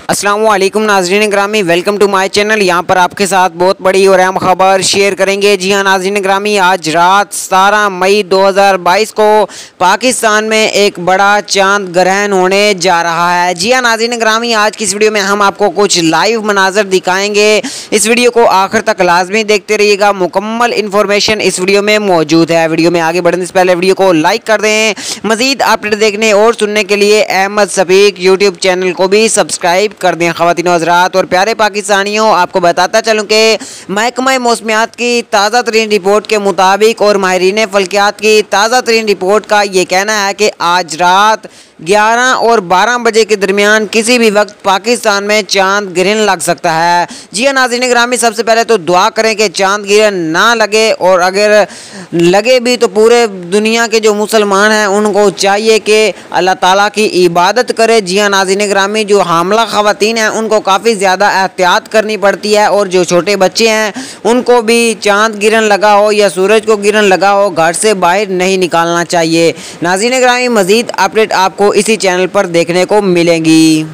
अस्सलाम वालेकुम नाज़रीन ग्रामी, वेलकम टू माय चैनल। यहाँ पर आपके साथ बहुत बड़ी और अहम खबर शेयर करेंगे। जी हाँ नाज़रीन ग्रामी, आज रात 17 मई 2022 को पाकिस्तान में एक बड़ा चांद ग्रहण होने जा रहा है। जी हाँ नाज़रीन ग्रामी, आज की इस वीडियो में हम आपको कुछ लाइव मनाजर दिखाएंगे। इस वीडियो को आखिर तक लाजमी देखते रहिएगा, मुकम्मल इन्फॉर्मेशन इस वीडियो में मौजूद है। वीडियो में आगे बढ़ने से पहले वीडियो को लाइक कर दें। मज़ीद अपडेट देखने और सुनने के लिए अहमद सफीक यूट्यूब चैनल को भी सब्सक्राइब कर दें। ख़वातीन हज़रात और प्यारे पाकिस्तानियों, आपको बताता चलूँ कि महकमा मौसमियात की ताज़ा तरीन रिपोर्ट के मुताबिक और माहिरीन फल्कियात की ताज़ा तरीन रिपोर्ट का ये कहना है कि आज रात 11 और 12 बजे के दरमियान किसी भी वक्त पाकिस्तान में चांद ग्रहण लग सकता है। जी हाँ नाज़रीन ग्रामी, सबसे पहले तो दुआ करें कि चांद ग्रहण ना लगे, और अगर लगे भी तो पूरे दुनिया के जो मुसलमान हैं उनको चाहिए कि अल्लाह ताला की इबादत करे। जी हाँ नाज़रीन ग्रामी, जो हामला ख़वातीन हैं उनको काफ़ी ज़्यादा एहतियात करनी पड़ती है, और जो छोटे बच्चे हैं उनको भी चांद ग्रहण लगा हो या सूरज को ग्रहण लगा हो, घर से बाहर नहीं निकालना चाहिए। नाज़रीन ग्रामी, मज़ीद अपडेट आपको इसी चैनल पर देखने को मिलेंगी।